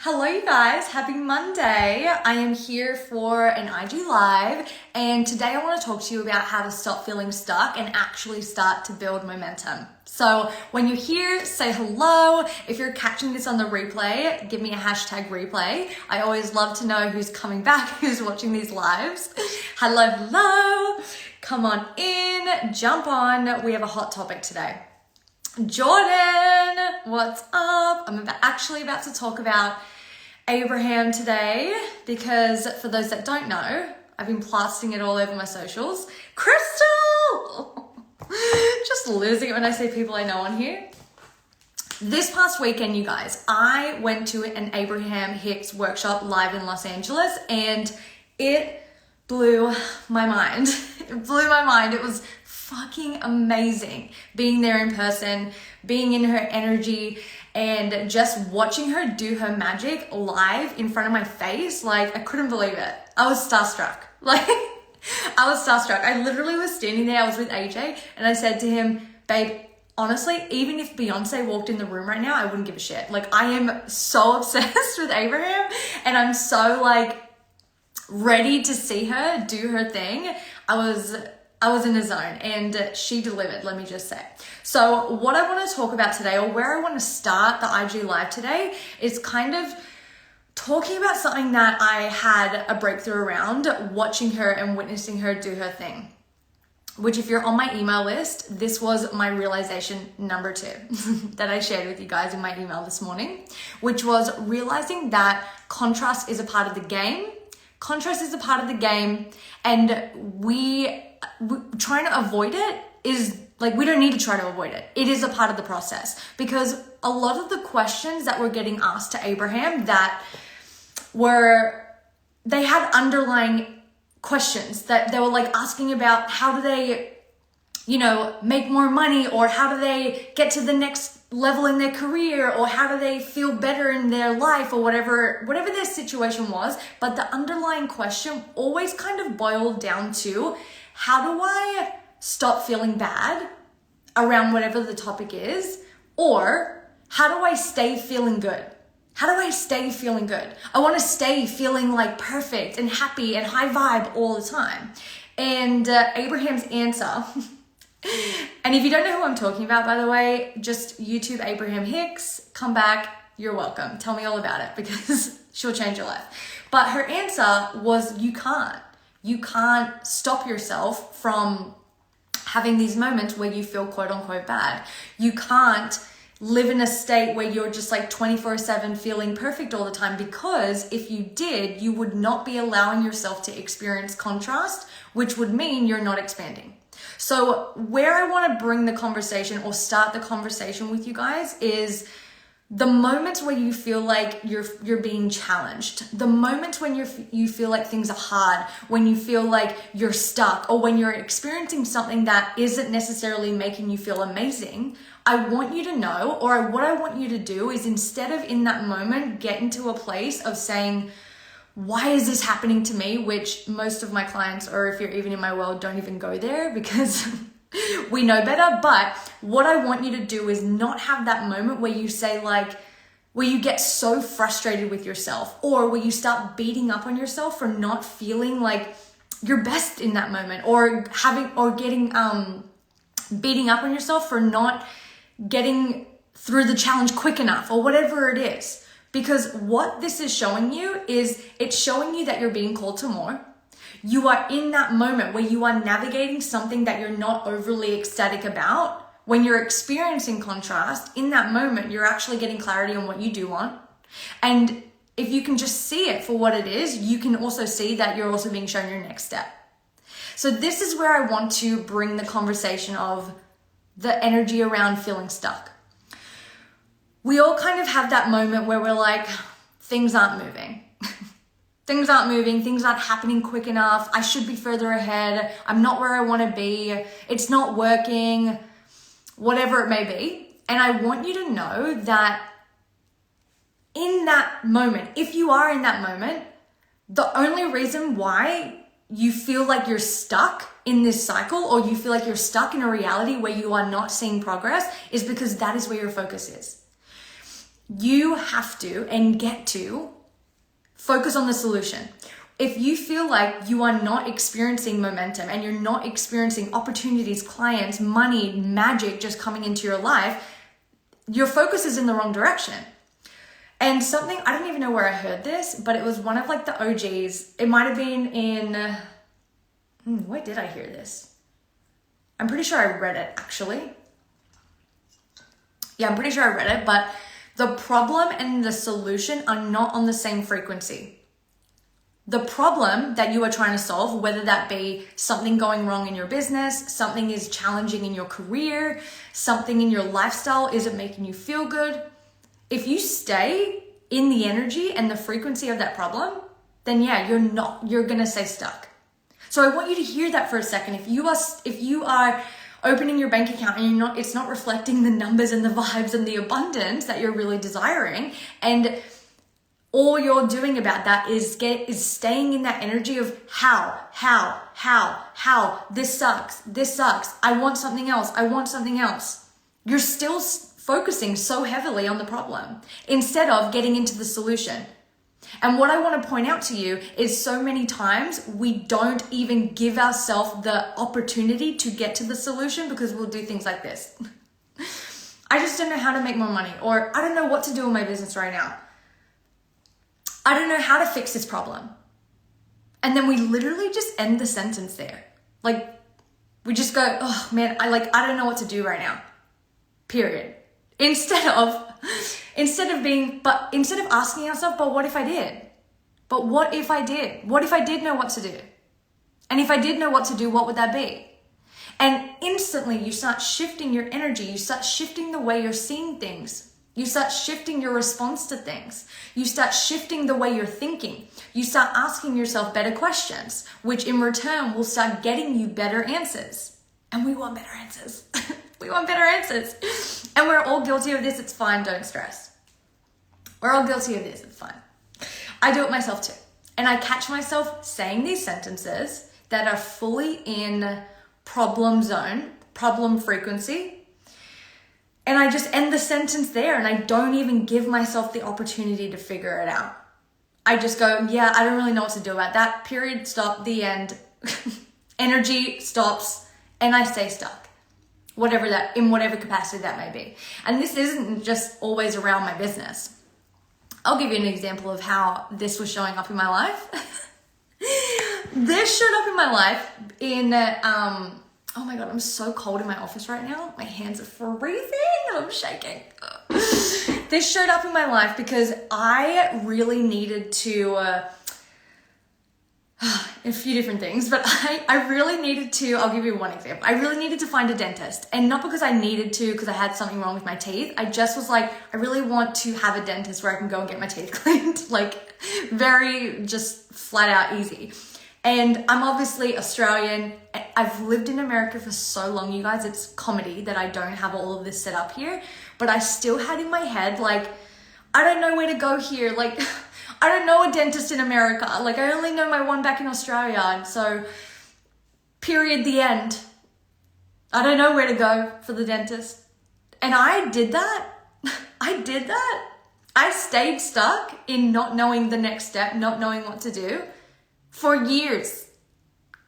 Hello you guys, happy Monday. I am here for an IG Live and today I want to talk to you about how to stop feeling stuck and actually start to build momentum. So when you're here, say hello. If you're catching this on the replay, give me a hashtag replay. I always love to know who's coming back, who's watching these lives. Hello. Come on in, jump on. We have a hot topic today. Jordan, what's up? I'm actually about to talk about Abraham today because for those that don't know, I've been plastering it all over my socials. Crystal! Just losing it when I say people I know on here. This past weekend, you guys, I went to an Abraham Hicks workshop live in Los Angeles and it blew my mind. It blew my mind. It was fucking amazing being there in person, being in her energy, and just watching her do her magic live in front of my face. Like, I couldn't believe it. I was starstruck. I literally was standing there. I was with AJ and I said to him, babe, honestly, even if Beyonce walked in the room right now, I wouldn't give a shit. Like, I am so obsessed with Abraham and I'm so ready to see her do her thing. I was in a zone and she delivered, let me just say. So what I want to talk about today, or where I want to start the IG Live today, is kind of talking about something that I had a breakthrough around, watching her and witnessing her do her thing. Which, if you're on my email list, this was my realization number 2 that I shared with you guys in my email this morning, which was realizing that contrast is a part of the game. Contrast is a part of the game, and we trying to avoid it is we don't need to try to avoid it. It is a part of the process, because a lot of the questions that were getting asked to Abraham they had underlying questions that they were asking about how do they, make more money, or how do they get to the next level in their career, or how do they feel better in their life, or whatever their situation was. But the underlying question always kind of boiled down to, how do I stop feeling bad around whatever the topic is? Or how do I stay feeling good? How do I stay feeling good? I want to stay feeling perfect and happy and high vibe all the time. And Abraham's answer, and if you don't know who I'm talking about, by the way, just YouTube Abraham Hicks, come back, you're welcome. Tell me all about it because she'll change your life. But her answer was, you can't stop yourself from having these moments where you feel quote unquote bad. You can't live in a state where you're just 24/7 feeling perfect all the time, because if you did, you would not be allowing yourself to experience contrast, which would mean you're not expanding. So where I want to bring the conversation, or start the conversation with you guys, is the moments where you feel like you're being challenged, the moments when you feel like things are hard, when you feel like you're stuck, or when you're experiencing something that isn't necessarily making you feel amazing. I want you to know, or what I want you to do is, instead of in that moment get into a place of saying, why is this happening to me? Which most of my clients, or if you're even in my world, don't even go there because we know better. But what I want you to do is not have that moment where you say where you get so frustrated with yourself, or where you start beating up on yourself for not feeling like your best in that moment, or getting beating up on yourself for not getting through the challenge quick enough, or whatever it is. Because what this is showing you is, it's showing you that you're being called to more. You are in that moment where you are navigating something that you're not overly ecstatic about. When you're experiencing contrast, in that moment, you're actually getting clarity on what you do want. And if you can just see it for what it is, you can also see that you're also being shown your next step. So this is where I want to bring the conversation of the energy around feeling stuck. We all kind of have that moment where we're like, things aren't moving. Things aren't happening quick enough. I should be further ahead. I'm not where I want to be. It's not working, whatever it may be. And I want you to know that in that moment, if you are in that moment, the only reason why you feel like you're stuck in this cycle, or you feel like you're stuck in a reality where you are not seeing progress, is because that is where your focus is. you have to and get to focus on the solution. If you feel like you are not experiencing momentum and you're not experiencing opportunities, clients, money, magic just coming into your life, your focus is in the wrong direction. And something, I don't even know where I heard this, but it was one of like the OGs. It might have been in, where did I hear this? I'm pretty sure I read it actually. Yeah, I'm pretty sure I read it, but the problem and the solution are not on the same frequency. The problem that you are trying to solve, whether that be something going wrong in your business, something is challenging in your career, something in your lifestyle isn't making you feel good. If you stay in the energy and the frequency of that problem, then yeah, you're gonna stay stuck. So I want you to hear that for a second. If you are opening your bank account and it's not reflecting the numbers and the vibes and the abundance that you're really desiring, and all you're doing about that is staying in that energy of how, this sucks, I want something else. You're still focusing so heavily on the problem instead of getting into the solution. And what I want to point out to you is so many times we don't even give ourselves the opportunity to get to the solution because we'll do things like this. I just don't know how to make more money, or I don't know what to do in my business right now. I don't know how to fix this problem. And then we literally just end the sentence there. Like we just go, oh man, I don't know what to do right now. Period. Instead of asking ourselves, but what if I did? But what if I did? What if I did know what to do? And if I did know what to do, what would that be? And instantly you start shifting your energy. You start shifting the way you're seeing things. You start shifting your response to things. You start shifting the way you're thinking. You start asking yourself better questions, which in return will start getting you better answers. And we want better answers. We want better answers. And we're all guilty of this. It's fine. Don't stress. We're all guilty of this. It's fine. I do it myself too. And I catch myself saying these sentences that are fully in problem zone, problem frequency. And I just end the sentence there and I don't even give myself the opportunity to figure it out. I just go, yeah, I don't really know what to do about that. Period, stop, the end. Energy stops and I stay stuck. In whatever capacity that may be. And this isn't just always around my business. I'll give you an example of how this was showing up in my life. This showed up in my life in, oh my God, I'm so cold in my office right now. My hands are freezing and I'm shaking. This showed up in my life because I really needed to, a few different things, but I really needed to, I'll give you one example. I really needed to find a dentist, and not because I needed to, because I had something wrong with my teeth. I just was like, I really want to have a dentist where I can go and get my teeth cleaned, like very just flat out easy. And I'm obviously Australian. I've lived in America for so long, you guys, it's comedy that I don't have all of this set up here, but I still had in my head, like, I don't know where to go here. Like, I don't know a dentist in America. Like, I only know my one back in Australia. And so, period, the end. I don't know where to go for the dentist. And I did that. I stayed stuck in not knowing the next step, not knowing what to do for years.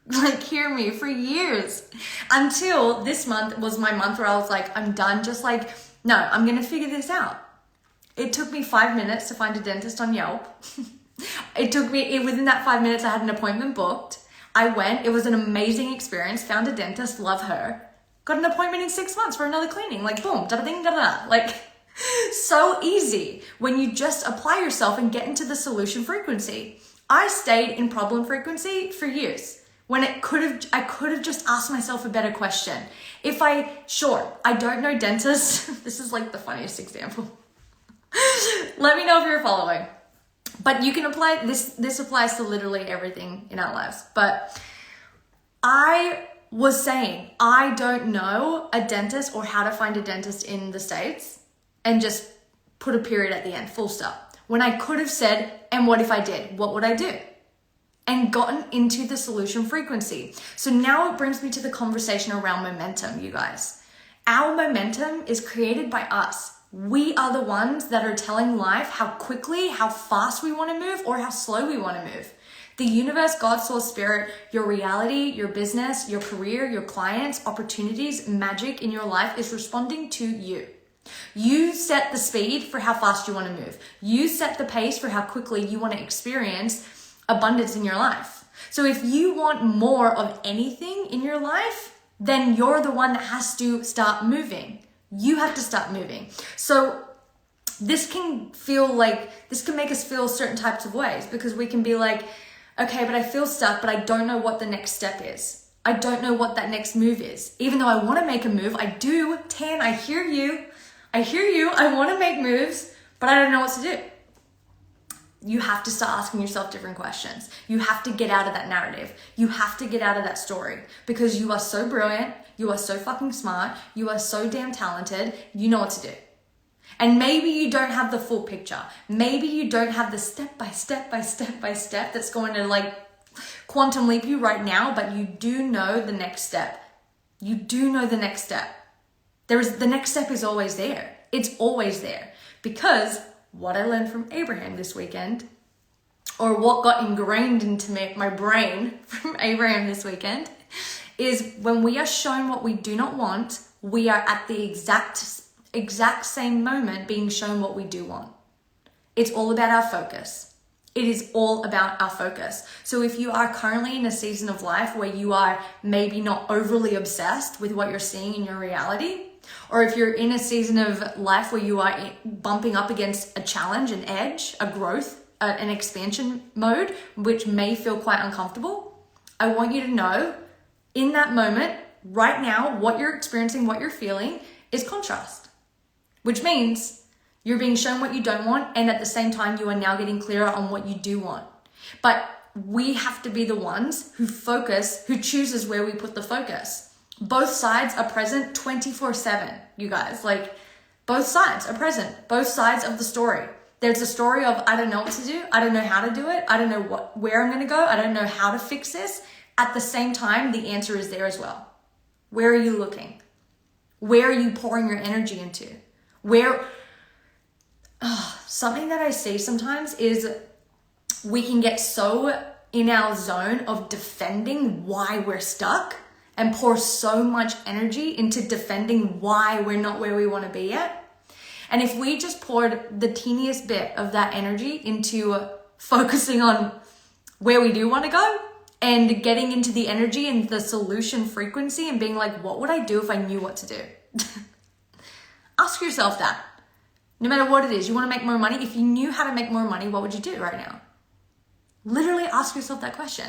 Like, hear me, for years. Until this month was my month where I was like, I'm done. Just like, no, I'm going to figure this out. It took me 5 minutes to find a dentist on Yelp. Within that 5 minutes, I had an appointment booked. I went, it was an amazing experience, found a dentist, love her. Got an appointment in 6 months for another cleaning. Like, boom, da-da-ding, da-da-da. Like, so easy when you just apply yourself and get into the solution frequency. I stayed in problem frequency for years when I could have just asked myself a better question. I don't know dentists. This is like the funniest example. Let me know if you're following. But you can apply this applies to literally everything in our lives. But I was saying, I don't know a dentist or how to find a dentist in the States, and just put a period at the end, full stop. When I could have said, and what if I did? What would I do? And gotten into the solution frequency. So now it brings me to the conversation around momentum, you guys. Our momentum is created by us. We are the ones that are telling life how quickly, how fast we want to move or how slow we want to move. The universe, God, source, spirit, your reality, your business, your career, your clients, opportunities, magic in your life is responding to you. You set the speed for how fast you want to move. You set the pace for how quickly you want to experience abundance in your life. So if you want more of anything in your life, then you're the one that has to start moving. You have to start moving. So this can make us feel certain types of ways, because we can be like, okay, but I feel stuck, but I don't know what the next step is. I don't know what that next move is. Even though I want to make a move, I do. Tan, I hear you. I want to make moves, but I don't know what to do. You have to start asking yourself different questions. You have to get out of that narrative. You have to get out of that story, because you are so brilliant. You are so fucking smart. You are so damn talented. You know what to do. And maybe you don't have the full picture. Maybe you don't have the step by step that's going to like quantum leap you right now, but you do know the next step. You do know the next step. The next step is always there. It's always there, because what I learned from Abraham this weekend, or what got ingrained into my brain from Abraham this weekend, is when we are shown what we do not want, we are at the exact same moment being shown what we do want. It's all about our focus. It is all about our focus. So if you are currently in a season of life where you are maybe not overly obsessed with what you're seeing in your reality, or if you're in a season of life where you are bumping up against a challenge, an edge, a growth, an expansion mode, which may feel quite uncomfortable, I want you to know in that moment, right now, what you're experiencing, what you're feeling is contrast, which means you're being shown what you don't want, and at the same time, you are now getting clearer on what you do want. But we have to be the ones who chooses where we put the focus. Both sides are present 24/7, you guys. Like, both sides are present. Both sides of the story. There's a story of, I don't know what to do. I don't know how to do it. I don't know where I'm going to go. I don't know how to fix this. At the same time, the answer is there as well. Where are you looking? Where are you pouring your energy into? Something that I see sometimes is we can get so in our zone of defending why we're stuck and pour so much energy into defending why we're not where we want to be yet. And if we just poured the teeniest bit of that energy into focusing on where we do want to go and getting into the energy and the solution frequency and being like, what would I do if I knew what to do? Ask yourself that. No matter what it is, you want to make more money? If you knew how to make more money, what would you do right now? Literally ask yourself that question.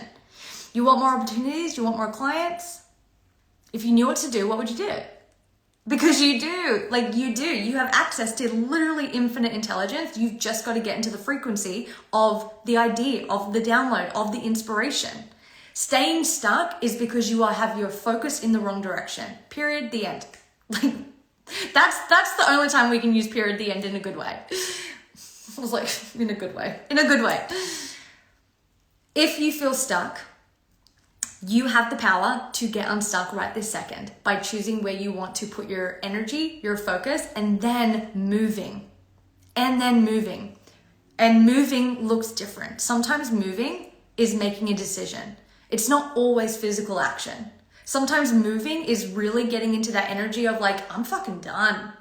You want more opportunities? You want more clients? If you knew what to do, what would you do? Because you do. You have access to literally infinite intelligence. You've just got to get into the frequency of the idea, of the download, of the inspiration. Staying stuck is because you have your focus in the wrong direction. Period. The end. That's the only time we can use period, the end in a good way. I was like, in a good way. In a good way. If you feel stuck, you have the power to get unstuck right this second by choosing where you want to put your energy, your focus, and then moving. And moving looks different. Sometimes moving is making a decision. It's not always physical action. Sometimes moving is really getting into that energy of like, I'm fucking done.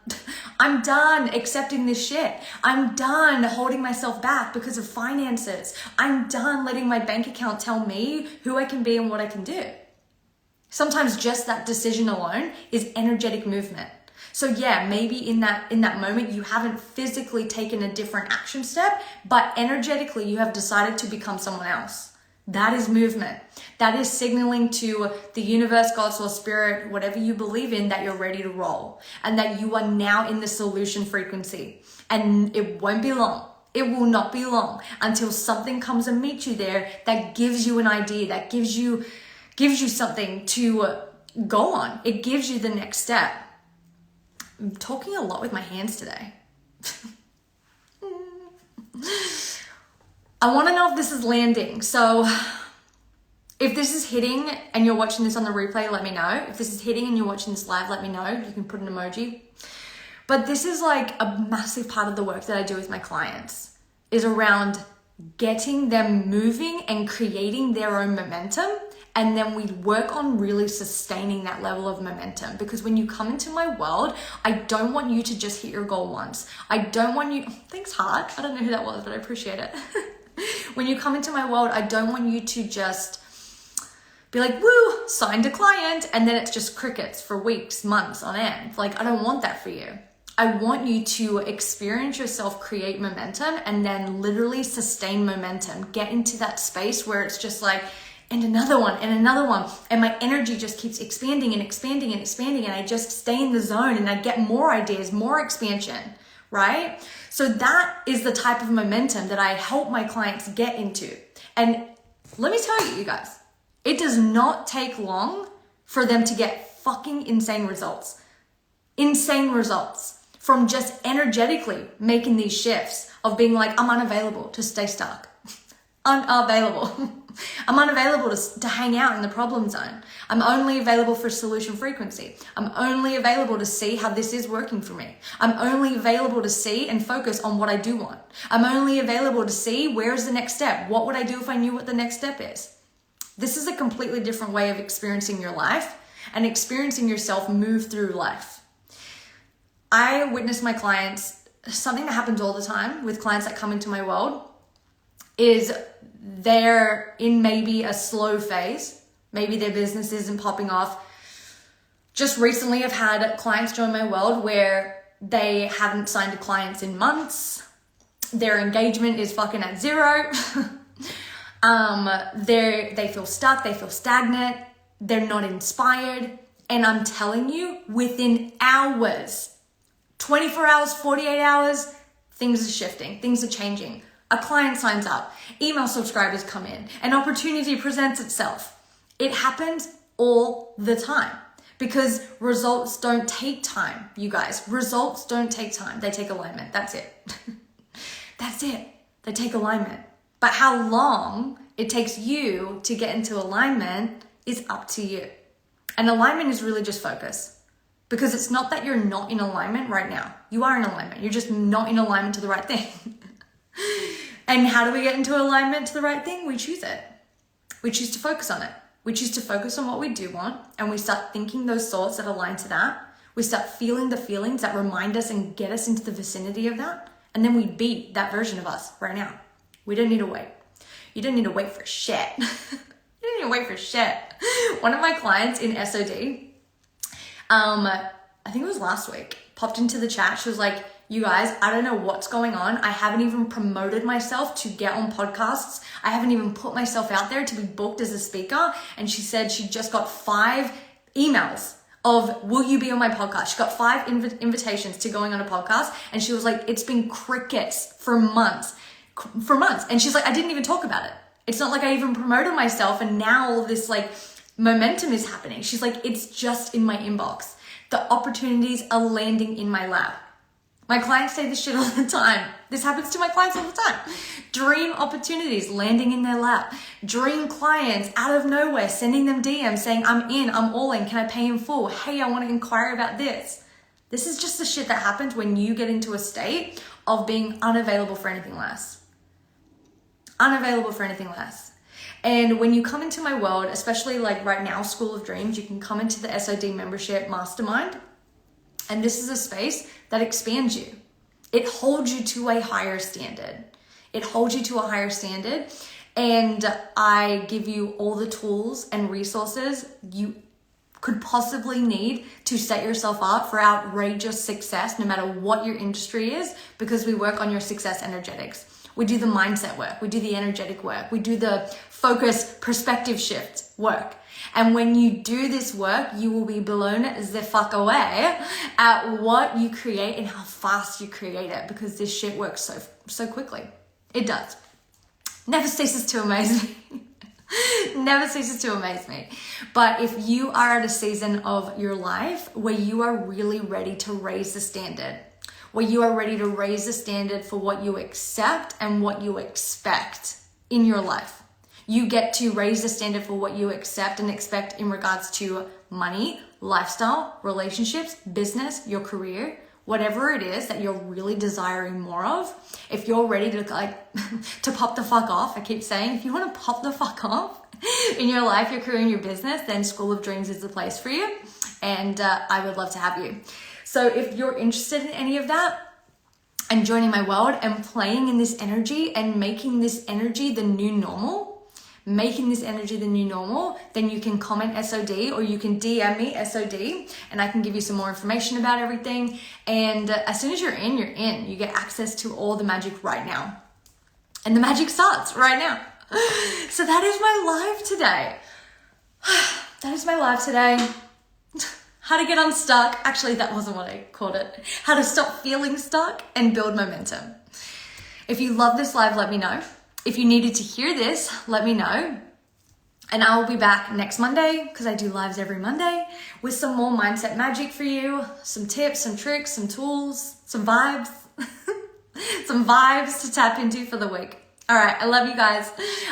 I'm done accepting this shit. I'm done holding myself back because of finances. I'm done letting my bank account tell me who I can be and what I can do. Sometimes just that decision alone is energetic movement. So yeah, maybe in that moment you haven't physically taken a different action step, but energetically you have decided to become someone else. That is movement. That is signaling to the universe, God, soul, spirit, whatever you believe in, that you're ready to roll and that you are now in the solution frequency. And it won't be long. It will not be long until something comes and meets you there that gives you an idea, that gives you something to go on. It gives you the next step. I'm talking a lot with my hands today. I want to know if this is landing. So if this is hitting and you're watching this on the replay, let me know. If this is hitting and you're watching this live, let me know. You can put an emoji. But this is like a massive part of the work that I do with my clients, is around getting them moving and creating their own momentum. And then we work on really sustaining that level of momentum. Because when you come into my world, I don't want you to just hit your goal once. I don't want you, thanks heart, I don't know who that was, but I appreciate it. When you come into my world, I don't want you to just be like, woo, signed a client, and then it's just crickets for weeks, months on end. Like, I don't want that for you. I want you to experience yourself, create momentum, and then literally sustain momentum. Get into that space where it's just like, and another one, and another one. And my energy just keeps expanding and expanding and expanding. And I just stay in the zone and I get more ideas, more expansion, right? So that is the type of momentum that I help my clients get into. And let me tell you, you guys, it does not take long for them to get fucking insane results. Insane results from just energetically making these shifts of being like, I'm unavailable to stay stuck. Unavailable. I'm unavailable to hang out in the problem zone. I'm only available for solution frequency. I'm only available to see how this is working for me. I'm only available to see and focus on what I do want. I'm only available to see where's the next step. What would I do if I knew what the next step is? This is a completely different way of experiencing your life and experiencing yourself move through life. I witness my clients, something that happens all the time with clients that come into my world is they're in maybe a slow phase. Maybe their business isn't popping off. Just recently, I've had clients join my world where they haven't signed clients in months. Their engagement is fucking at zero. They feel stuck. They feel stagnant. They're not inspired. And I'm telling you, within hours, 24 hours, 48 hours, things are shifting. Things are changing. A client signs up, email subscribers come in, an opportunity presents itself. It happens all the time because results don't take time, you guys. Results don't take time. They take alignment. That's it. That's it. They take alignment. But how long it takes you to get into alignment is up to you. And alignment is really just focus. Because it's not that you're not in alignment right now. You are in alignment. You're just not in alignment to the right thing. And how do we get into alignment to the right thing? We choose it. We choose to focus on it. We choose to focus on what we do want, and we start thinking those thoughts that align to that. We start feeling the feelings that remind us and get us into the vicinity of that. And then we be that version of us right now. We don't need to wait. You don't need to wait for shit. You don't need to wait for shit. One of my clients in SOD, I think it was last week, popped into the chat. She was like, you guys, I don't know what's going on. I haven't even promoted myself to get on podcasts. I haven't even put myself out there to be booked as a speaker. And she said she just got 5 emails of, will you be on my podcast? She got 5 invitations to going on a podcast. And she was like, it's been crickets for months. And she's like, I didn't even talk about it. It's not like I even promoted myself. And now all this like momentum is happening. She's like, it's just in my inbox. The opportunities are landing in my lap. My clients say this shit all the time. This happens to my clients all the time. Dream opportunities landing in their lap. Dream clients out of nowhere sending them DMs saying, I'm in, I'm all in. Can I pay in full? Hey, I want to inquire about this. This is just the shit that happens when you get into a state of being unavailable for anything less. Unavailable for anything less. And when you come into my world, especially like right now, School of Dreams, you can come into the SOD membership mastermind. And this is a space that expands you. It holds you to a higher standard. It holds you to a higher standard. And I give you all the tools and resources you could possibly need to set yourself up for outrageous success, no matter what your industry is, because we work on your success energetics. We do the mindset work. We do the energetic work. We do the focus perspective shift work. And when you do this work, you will be blown the fuck away at what you create and how fast you create it, because this shit works so quickly. It does. Never ceases to amaze me. Never ceases to amaze me. But if you are at a season of your life where you are really ready to raise the standard, where you are ready to raise the standard for what you accept and what you expect in your life. You get to raise the standard for what you accept and expect in regards to money, lifestyle, relationships, business, your career, whatever it is that you're really desiring more of. If you're ready to to pop the fuck off, I keep saying, if you want to pop the fuck off in your life, your career, and your business, then School of Dreams is the place for you. And I would love to have you. So if you're interested in any of that and joining my world and playing in this energy and making this energy the new normal, then you can comment SOD or you can DM me SOD and I can give you some more information about everything. And as soon as you're in, you're in. You get access to all the magic right now. And the magic starts right now. So that is my live today. That is my live today. How to get unstuck. Actually, that wasn't what I called it. How to stop feeling stuck and build momentum. If you love this live, let me know. If you needed to hear this, let me know. And I will be back next Monday, because I do lives every Monday, with some more mindset magic for you, some tips, some tricks, some tools, some vibes, some vibes to tap into for the week. All right, I love you guys.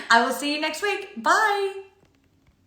I will see you next week. Bye.